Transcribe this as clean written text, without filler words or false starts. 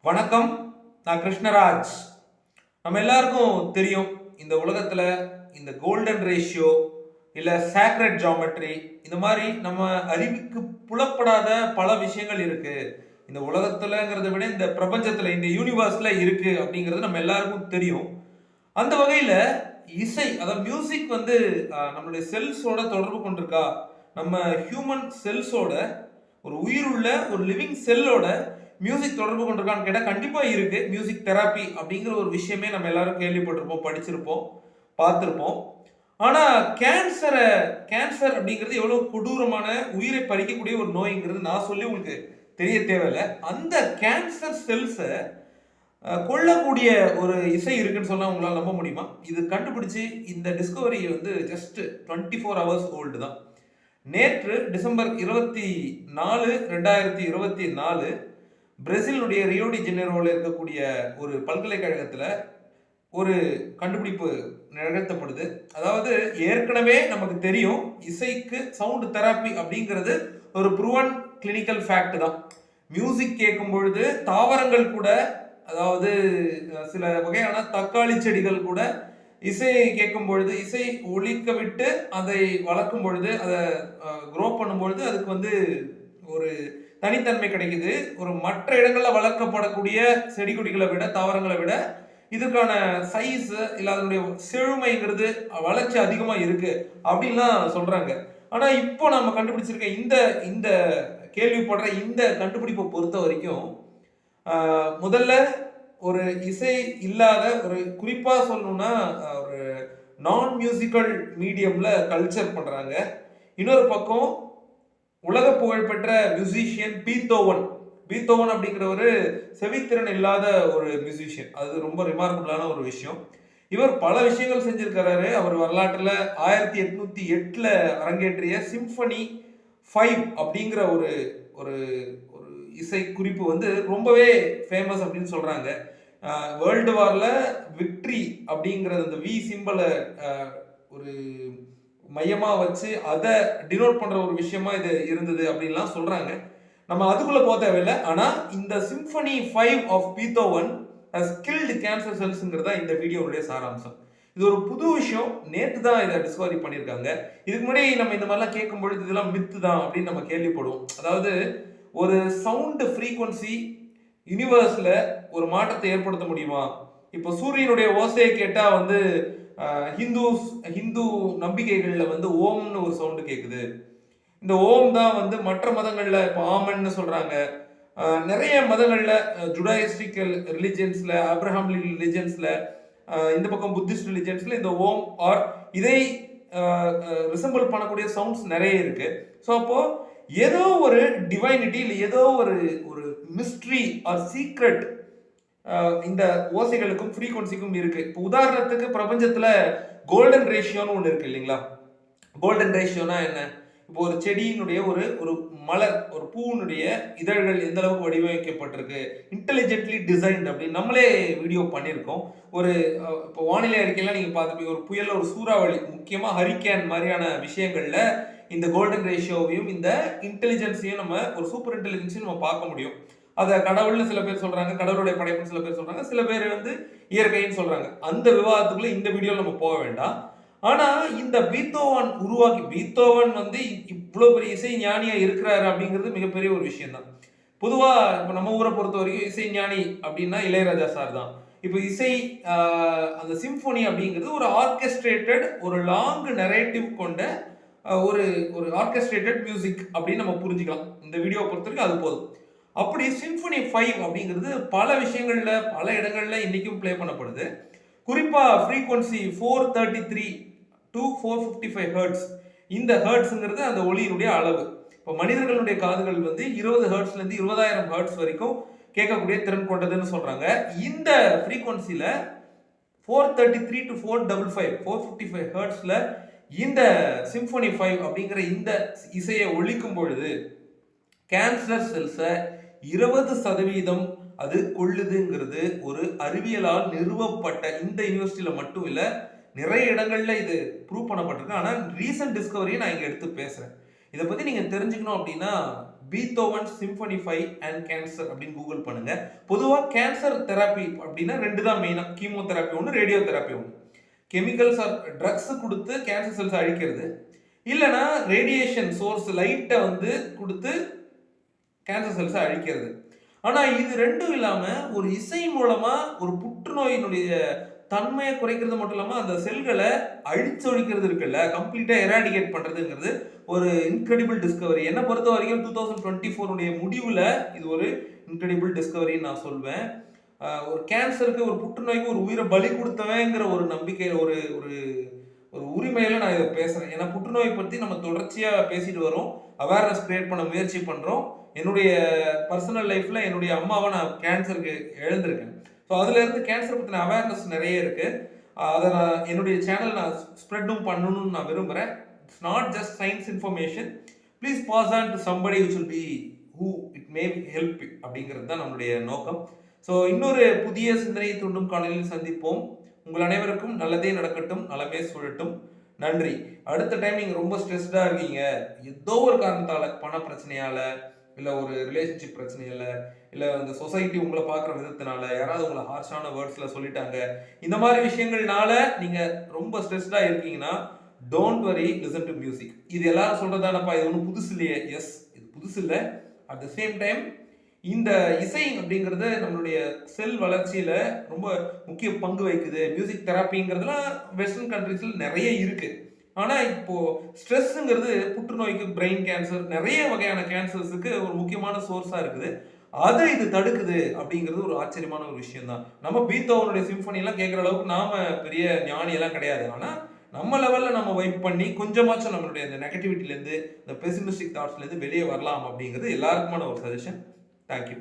வணக்கம். நான் கிருஷ்ணராஜ். நம்ம எல்லாருக்கும் தெரியும், இந்த உலகத்துல இந்த கோல்டன் ரேஷியோ இல்ல சாக்ரெட் ஜாமெட்ரி இந்த மாதிரி நம்ம அறிவுக்கு புலப்படாத பல விஷயங்கள் இருக்கு. இந்த உலகத்துலங்கிறத விட இந்த பிரபஞ்சத்துல இந்த யூனிவர்ஸ்ல இருக்கு அப்படிங்கிறது நம்ம எல்லாருக்கும் தெரியும். அந்த வகையில இசை, அதாவது மியூசிக் வந்து நம்மளுடைய செல்ஸோட தொடர்பு கொண்டிருக்கா, நம்ம ஹியூமன் செல்ஸோட, ஒரு உயிருள்ள ஒரு லிவிங் செல்லோட மியூசிக் தொடர்பு கொண்டிருக்கான்னு கேட்டால் கண்டிப்பாக இருக்கு. மியூசிக் தெராப்பி அப்படிங்கிற ஒரு விஷயமே நம்ம எல்லாரும் கேள்விப்பட்டிருப்போம், படிச்சிருப்போம், பார்த்துருப்போம். ஆனால் கேன்சர் அப்படிங்கிறது எவ்வளோ கொடூரமான, உயிரை பறிக்கக்கூடிய ஒரு நோய்ங்கிறது நான் சொல்லி உங்களுக்கு தெரிய தேவையில்லை. அந்த கேன்சர் செல்ஸை கொல்லக்கூடிய ஒரு இசை இருக்குன்னு சொன்னால் உங்களால் நம்ப முடியுமா? இது கண்டுபிடிச்சி இந்த டிஸ்கவரி வந்து ஜஸ்ட் 24 hours ஓல்டு தான். நேற்று டிசம்பர் 24, 2024 பிரேசிலுடைய ரியோடி ஜெனரோவில் இருக்கக்கூடிய ஒரு பல்கலைக்கழகத்தில் ஒரு கண்டுபிடிப்பு நிகழ்த்தப்படுது. அதாவது ஏற்கனவே நமக்கு தெரியும், இசைக்கு சவுண்ட் தெராப்பி அப்படிங்கிறது ஒரு ப்ரூவன் கிளினிக்கல் ஃபேக்ட் தான். மியூசிக் கேட்கும் பொழுது தாவரங்கள் கூட, அதாவது சில வகையான தக்காளி செடிகள் கூட இசை கேட்கும் பொழுது, இசை ஒலிக்க விட்டு அதை வளர்க்கும் பொழுது, அதை க்ரோ பண்ணும் பொழுது அதுக்கு வந்து ஒரு தனித்தன்மை கிடைக்குது. ஒரு மற்ற இடங்களில் வளர்க்கப்படக்கூடிய செடி கொடிகளை விட, தாவரங்களை விட இதுக்கான சைஸ் இல்லை அதனுடைய செழுமைங்கிறது, வளர்ச்சி அதிகமாக இருக்கு அப்படின்லாம் சொல்றாங்க. ஆனா இப்போ நம்ம கண்டுபிடிச்சிருக்க இந்த இந்த கேள்விப்படுற இந்த கண்டுபிடிப்பை பொறுத்த வரைக்கும், முதல்ல ஒரு இசை இல்லாத, ஒரு குறிப்பா சொல்லணும்னா ஒரு நான் மியூசிக்கல் மீடியம்ல கல்ச்சர் பண்றாங்க. இன்னொரு பக்கம் உலக புகழ்பெற்ற மியூசிஷியன் பீத்தோவன் அப்படிங்கிற ஒரு செவித்திறன் இல்லாத ஒரு மியூசிஷியன். அது ரொம்ப ரிமார்க்கபிளான ஒரு விஷயம். இவர் பல விஷயங்கள் செஞ்சிருக்கிறாரு. அவர் வரலாற்றில் 1808 அரங்கேற்றிய சிம்பனி 5 அப்படிங்கிற ஒரு ஒரு ஒரு இசை குறிப்பு வந்து ரொம்பவே ஃபேமஸ் அப்படின்னு சொல்றாங்க. வேர்ல்டு வார்ல விக்ட்ரி அப்படிங்கிறது, அந்த வி சிம்பலை ஒரு மையமா வச்சு அதை டினோட் பண்ற ஒரு விஷயமா இது இருந்தது அப்படின்லாம் சொல்றாங்க. நம்ம அதுக்குள்ள போக தேவையில்லை. ஆனா இந்த symphony 5 of Beethoven has killed cancer செல்ஸ்ங்கிறதா இந்த வீடியோவுடைய சாராம்சம். இது ஒரு புது விஷயம். நேற்று தான் இதை டிஸ்கவரி பண்ணியிருக்காங்க. இதுக்கு முன்னாடி நம்ம இந்த மாதிரிலாம் கேட்கும் பொழுது இதெல்லாம் மித்து தான் அப்படின்னு நம்ம கேள்விப்படுவோம். அதாவது ஒரு சவுண்ட் ஃப்ரீக்வன்சி யூனிவர்ஸ்ல ஒரு மாற்றத்தை ஏற்படுத்த முடியுமா? இப்போ சூரியனுடைய ஓசையை கேட்டா வந்து ஹிந்து நம்பிக்கைகள்ல வந்து ஓம்னு ஒரு சவுண்டு கேட்குது. இந்த ஓம் தான் வந்து மற்ற மதங்கள்ல இப்போ ஆமன்னு சொல்றாங்க. நிறைய மதங்கள்ல, ஜுடாயிஸ்டிக்கல் ரிலிஜன்ஸ்ல, அப்ரஹாம் ரிலிஜன்ஸ்ல, இந்த பக்கம் புத்திஸ்ட் ரிலிஜன்ஸ்ல இந்த ஓம் ஆர் இதை ரிசம்பிள் பண்ணக்கூடிய சவுண்ட்ஸ் நிறைய இருக்கு. ஸோ அப்போ ஏதோ ஒரு டிவைனிட்டி இல்லை ஏதோ ஒரு ஒரு மிஸ்ட்ரி ஆர் சீக்ரெட் இந்த ஓசைகளுக்கும் ஃப்ரீக்வன்சிக்கும் இருக்கு. இப்போ உதாரணத்துக்கு பிரபஞ்சத்துல கோல்டன் ரேஷியோன்னு ஒன்று இருக்கு இல்லைங்களா? கோல்டன் ரேஷியோனா என்ன? இப்போ ஒரு செடியினுடைய ஒரு ஒரு மலர், ஒரு பூவினுடைய இதழ்கள் எந்த அளவுக்கு வடிவமைக்கப்பட்டிருக்கு, இன்டெலிஜென்ட்லி டிசைன்ட் அப்படின்னு நம்மளே வீடியோ பண்ணியிருக்கோம். ஒரு இப்போ வானிலை அறிக்கையெல்லாம் நீங்கள் பார்த்துப்பீங்க, ஒரு புயல், ஒரு சூறாவளி, முக்கியமாக ஹரிக்கேன் மாதிரியான விஷயங்கள்ல இந்த கோல்டன் ரேஷியோவையும் இந்த இன்டெலிஜென்ஸையும், நம்ம ஒரு சூப்பர் இன்டெலிஜென்ஸையும் நம்ம பார்க்க முடியும். அதை கடவுள்னு சில பேர் சொல்றாங்க, கடவுளுடைய படைப்புன்னு சில பேர் சொல்றாங்க, சில பேர் வந்து இயற்கைன்னு சொல்றாங்க. அந்த விவாதத்துக்குள்ள இந்த வீடியோவில் நம்ம போக வேண்டாம். ஆனா இந்த பீத்தோவன் வந்து இவ்வளவு பெரிய இசை ஞானியா இருக்கிறாரு அப்படிங்கிறது மிகப்பெரிய ஒரு விஷயம் தான். பொதுவா இப்ப நம்ம ஊரை பொறுத்த வரைக்கும் இசை ஞானி அப்படின்னா இளையராஜா சார் தான். இப்போ இசை அந்த சிம்பொனி அப்படிங்கிறது ஒரு ஆர்கெஸ்ட்ரேட்டட், ஒரு லாங் நரேட்டிவ் கொண்ட ஒரு ஒரு ஆர்கெஸ்ட்ரேட்டட் மியூசிக் அப்படின்னு நம்ம புரிஞ்சுக்கலாம். இந்த வீடியோவை பொறுத்த வரைக்கும் அது போதும். அப்படி சிம்பனி 5 அப்படிங்கிறது பல விஷயங்கள்ல, பல இடங்கள்ல இன்னைக்கும் பிளே பண்ணப்படுது. குறிப்பா ஃப்ரீக்வன்சி 433 to 455 ஹெர்ட்ஸ். இந்த ஹெர்ட்ஸ்ங்கிறது அந்த ஒளியினுடைய அளவு. இப்போ மனிதர்களுடைய காதுகள் வந்து 20 ஹெர்ட்ஸ்ல இருந்து 20,000 ஹெர்ட்ஸ் வரைக்கும் கேட்கக்கூடிய திறன் கொண்டதுன்னு சொல்றாங்க. இந்த ஃப்ரீக்வன்சில 433 to 455 ஹெர்ட்ஸ்ல இந்த சிம்பனி 5 அப்படிங்கிற இந்த இசையை ஒழிக்கும் பொழுது கேன்சர் செல்ஸை 20% அது கொள்ளுதுங்கிறது ஒரு அறிவியலால் நிறுவப்பட்ட, இந்த யூனிவர்சிட்டியில மட்டும் இல்லை, நிறைய இடங்கள்ல இது ப்ரூவ் பண்ணப்பட்டிருக்கு. ஆனால் ரீசன்ட் டிஸ்கவரியை நான் இங்கே எடுத்து பேசுகிறேன். இதை பற்றி நீங்கள் தெரிஞ்சுக்கணும் அப்படின்னா பீத்தோவன் சிம்பனி 5 அண்ட் கேன்சர் அப்படின்னு கூகுள் பண்ணுங்க. பொதுவாக கேன்சர் தெராப்பி அப்படின்னா ரெண்டு தான் மெயினா, கீமோதெராப்பி ஒன்று, ரேடியோ தெராப்பி ஒன்று. கெமிக்கல்ஸ் ஆர் ட்ரக்ஸ் கொடுத்து கேன்சர் செல்ஸ் அழிக்கிறது, இல்லைனா ரேடியேஷன் சோர்ஸ் லைட்டை வந்து கொடுத்து கேன்சர் செல்ஸை அழிக்கிறது. ஆனால் இது ரெண்டும் இல்லாமல் ஒரு இசை மூலமாக ஒரு புற்றுநோயினுடைய தன்மையை குறைக்கிறது மட்டும் இல்லாமல் அந்த செல்களை அழிச்சொழிக்கிறது இருக்குல்ல, கம்ப்ளீட்டாக எராடிகேட் பண்ணுறதுங்கிறது ஒரு இன்க்ரெடிபிள் டிஸ்கவரி. என்னை பொறுத்த வரைக்கும் 2024 முடிவில் இது ஒரு இன்க்ரெடிபிள் டிஸ்கவரின்னு நான் சொல்வேன். ஒரு கேன்சருக்கு, ஒரு புற்றுநோய்க்கு ஒரு உயிரை பலி கொடுத்தவங்கிற ஒரு நம்பிக்கை, ஒரு ஒரு ஒரு உரிமையில நான் இதை பேசுகிறேன். ஏன்னா புற்றுநோய் பற்றி நம்ம தொடர்ச்சியாக பேசிட்டு வரோம், அவேர்னஸ் கிரியேட் பண்ண முயற்சி பண்ணுறோம். என்னுடைய பர்சனல் லைஃப்பில் என்னுடைய அம்மாவை நான் கேன்சருக்கு இழந்திருக்கேன். ஸோ அதுலேருந்து கேன்சர் பற்றின அவேர்னஸ் நிறைய இருக்குது. அதை நான் என்னுடைய சேனல் நான் ஸ்ப்ரெட்டும் பண்ணணும்னு நான் விரும்புகிறேன். It's not just science information. Please pass on to somebody which will be who it may help அப்படிங்கிறது தான் நம்மளுடைய நோக்கம். ஸோ இன்னொரு புதிய சிந்தனையை தூண்டும் காலையில் சந்திப்போம். உங்கள் அனைவருக்கும் நல்லதே நடக்கட்டும், நலமே சூழட்டும். நன்றி. அடுத்த டைம் நீங்கள் ரொம்ப ஸ்ட்ரெஸ்டாக இருக்கீங்க, ஏதோ ஒரு காரணத்தால், பண பிரச்சனையால், இல்லை ஒரு ரிலேஷன்ஷிப் பிரச்சனையில், இல்லை இந்த சொசைட்டி உங்களை பார்க்குற விதத்தினால, யாராவது உங்களை ஹார்ஷான வேர்ட்ஸில் சொல்லிட்டாங்க, இந்த மாதிரி விஷயங்கள்னால நீங்கள் ரொம்ப ஸ்ட்ரெஸ்டாக இருக்கீங்கன்னா, don't worry, listen to music. இது எல்லாரும் சொல்கிறதானப்பா, இது ஒன்றும் புதுசு இல்லையே. எஸ், இது புதுசு இல்லை. அட் த சேம் டைம் இந்த இசை அப்படிங்கிறது நம்மளுடைய செல் வளர்ச்சியில் ரொம்ப முக்கிய பங்கு வகிக்குது. மியூசிக் தெராப்பிங்கிறதுலாம் வெஸ்டர்ன் கண்ட்ரீஸில் நிறைய இருக்குது. ஆனால் இப்போது ஸ்ட்ரெஸ்ஸுங்கிறது புற்றுநோய்க்கு, பிரெயின் கேன்சர், நிறைய வகையான கேன்சர்ஸுக்கு ஒரு முக்கியமான சோர்ஸாக இருக்குது. அதை இது தடுக்குது அப்படிங்கிறது ஒரு ஆச்சரியமான ஒரு விஷயம் தான். நம்ம பீத்தோவனுடைய சிம்பனிலாம் கேட்குற அளவுக்கு நாம் பெரிய ஞானியெல்லாம் கிடையாது. ஆனால் நம்ம லெவலில் நம்ம வைப் பண்ணி கொஞ்சமாச்சும் நம்மளுடைய இந்த நெகட்டிவிட்டிலேருந்து, இந்த பெசிமிஸ்டிக் தாட்ஸ்லேருந்து வெளியே வரலாம் அப்படிங்கிறது எல்லாருக்குமான ஒரு சஜஷன். தேங்க்யூ.